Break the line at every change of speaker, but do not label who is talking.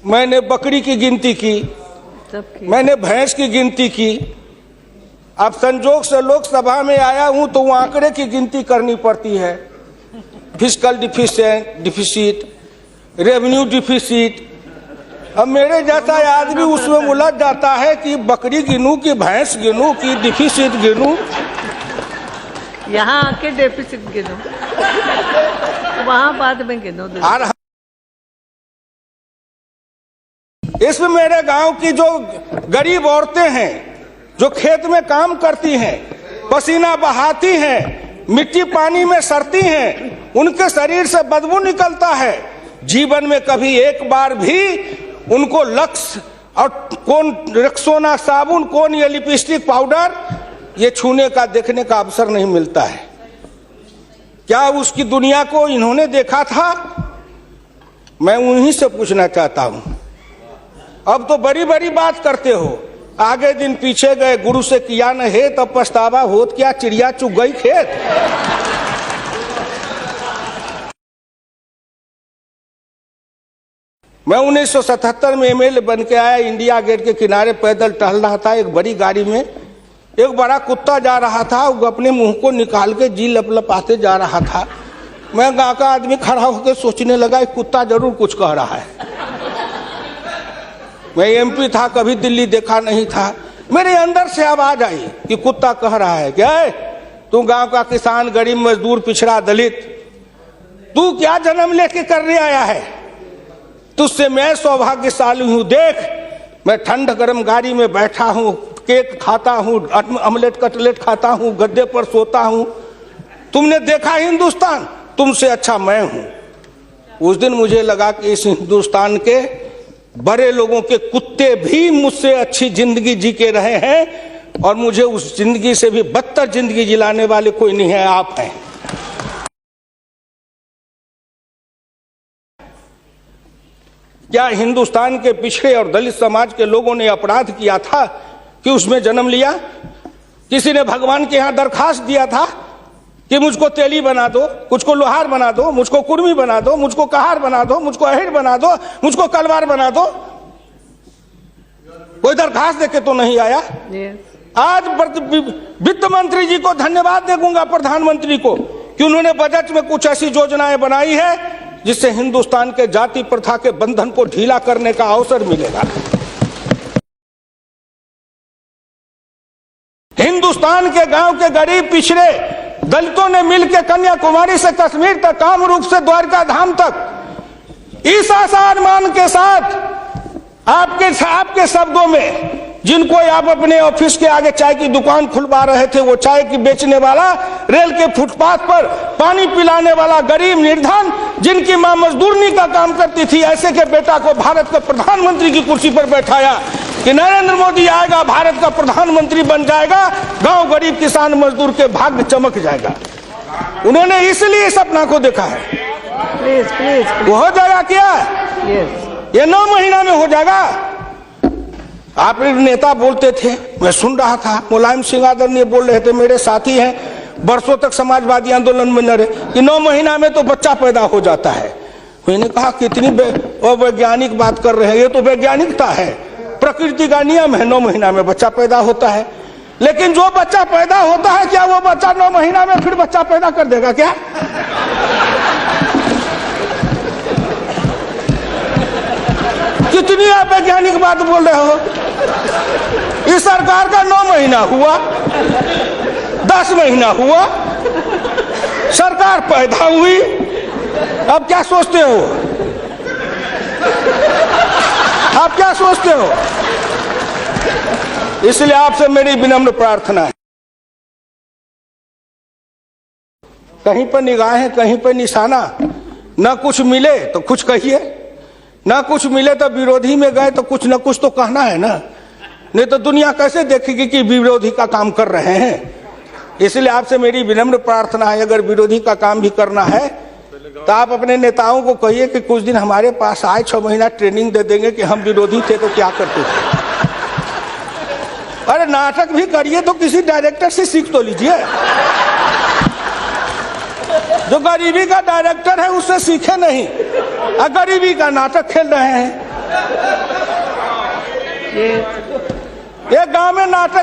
मैंने बकरी की गिनती की, मैंने भैंस की गिनती की। अब संजोग से लोकसभा में आया हूं तो वो आंकड़े की गिनती करनी पड़ती है। Fiscal deficit, revenue deficit. अब मेरे जैसा आदमी उसमें उलझ जाता है कि बकरी गिनूं कि भैंस गिनूं कि डिफिसिट गिनूं।
यहाँ आके डेफिसिट गिनो, वहां बाद में गिनो।
इसमें मेरे गांव की जो गरीब औरतें हैं, जो खेत में काम करती हैं, पसीना बहाती हैं, मिट्टी पानी में सड़ती हैं, उनके शरीर से बदबू निकलता है। जीवन में कभी एक बार भी उनको लक्स और कौन रेक्सोना साबुन, कौन ये लिपस्टिक पाउडर, ये छूने का देखने का अवसर नहीं मिलता है। क्या उसकी दुनिया को इन्होंने देखा था? मैं उन्हीं से पूछना चाहता हूं। अब तो बड़ी बड़ी बात करते हो, आगे दिन पीछे गए, गुरु से किया न है तब पछतावा होत क्या, चिड़िया चुग गई खेत। मैं 1977 में एमएलए बन के आया, इंडिया गेट के किनारे पैदल टहल रहा था। एक बड़ी गाड़ी में एक बड़ा कुत्ता जा रहा था, वो अपने मुंह को निकाल के जी लपलपाते जा रहा था। मैं गांव का आदमी खड़ा होकर सोचने लगा, कुत्ता जरूर कुछ कह रहा है। मैं एमपी था, कभी दिल्ली देखा नहीं था। मेरे अंदर से आवाज आई कि कुत्ता कह रहा है, क्या है तू गांव का किसान, गरीब, मजदूर, पिछड़ा, दलित, तू क्या जन्म लेके करने आया है? तुझसे मैं सौभाग्यशाली हूं। देख, मैं ठंड गर्म गाड़ी में बैठा हूं, केक खाता हूं, ऑमलेट कटलेट खाता हूं, गद्दे पर सोता हूं। तुमने देखा हिंदुस्तान, तुमसे अच्छा मैं हूं। उस दिन मुझे लगा कि इस हिंदुस्तान के बड़े लोगों के कुत्ते भी मुझसे अच्छी जिंदगी जी के रहे हैं, और मुझे उस जिंदगी से भी बदतर जिंदगी जिलाने वाले कोई नहीं है, आप हैं। क्या हिंदुस्तान के पिछड़े और दलित समाज के लोगों ने अपराध किया था कि उसमें जन्म लिया? किसी ने भगवान के यहां दरखास्त दिया था कि मुझको तेली बना दो, मुझको लोहार बना दो, मुझको कुर्मी बना दो, मुझको कहार बना दो, मुझको अहिर बना दो, मुझको कलवार बना दो? कोई दरखास्त देके तो नहीं आया। आज वित्त मंत्री जी को धन्यवाद दूंगा, प्रधानमंत्री को, कि उन्होंने बजट में कुछ ऐसी योजनाएं बनाई है जिससे हिंदुस्तान के जाति प्रथा के बंधन को ढीला करने का अवसर मिलेगा। हिंदुस्तान के गांव के गरीब पिछड़े दलितों ने मिलकर कन्याकुमारी से कश्मीर तक, कामरूप से द्वारका धाम तक, इस आसान मान के साथ आपके शब्दों में, जिनको आप अपने ऑफिस के आगे चाय की दुकान खुलवा रहे थे, वो चाय की बेचने वाला, रेल के फुटपाथ पर पानी पिलाने वाला गरीब निर्धन, जिनकी मां मजदूरनी का काम करती थी, ऐसे के बेटा को भारत के प्रधानमंत्री की कुर्सी पर बैठाया कि नरेंद्र मोदी आएगा, भारत का प्रधानमंत्री बन जाएगा, गांव गरीब किसान मजदूर के भाग्य चमक जाएगा। उन्होंने इसलिए सपना को देखा है। वो हो जाएगा क्या? ये 9 महीना में हो जाएगा। आप नेता बोलते थे, मैं सुन रहा था, मुलायम सिंह आदरणीय बोल रहे थे, मेरे साथी हैं, बरसों तक समाजवादी आंदोलन में लड़े, कि 9 महीना में तो बच्चा पैदा हो जाता है। मैंने कहा कितनी वैज्ञानिक बात कर रहे हैं, ये तो वैज्ञानिकता है, प्रकृति का नियम है, 9 महीना में बच्चा पैदा होता है। लेकिन जो बच्चा पैदा होता है, क्या वो बच्चा 9 महीना में फिर बच्चा पैदा कर देगा क्या? कितनी आप वैज्ञानिक बात बोल रहे हो? इस सरकार का 9 महीना हुआ, 10 महीना हुआ, सरकार पैदा हुई, अब क्या सोचते हो? आप क्या सोचते हो? इसलिए आपसे मेरी विनम्र प्रार्थना है, कहीं पर निगाहें, कहीं पर निशाना, न कुछ मिले तो कुछ कहिए, ना कुछ मिले तो विरोधी में गए तो कुछ न कुछ तो कहना है ना, नहीं तो दुनिया कैसे देखेगी कि विरोधी का काम कर रहे हैं। इसलिए आपसे मेरी विनम्र प्रार्थना है, अगर विरोधी का काम भी करना है तो आप अपने नेताओं को कहिए कि कुछ दिन हमारे पास आए, 6 महीना ट्रेनिंग दे देंगे कि हम विरोधी थे तो क्या करते थे। अरे नाटक भी करिए तो किसी डायरेक्टर से सीख तो लीजिए, जो गरीबी का डायरेक्टर है उससे सीखे नहीं, गरीबी का नाटक खेल रहे हैं।
ये
एक गांव में नाटक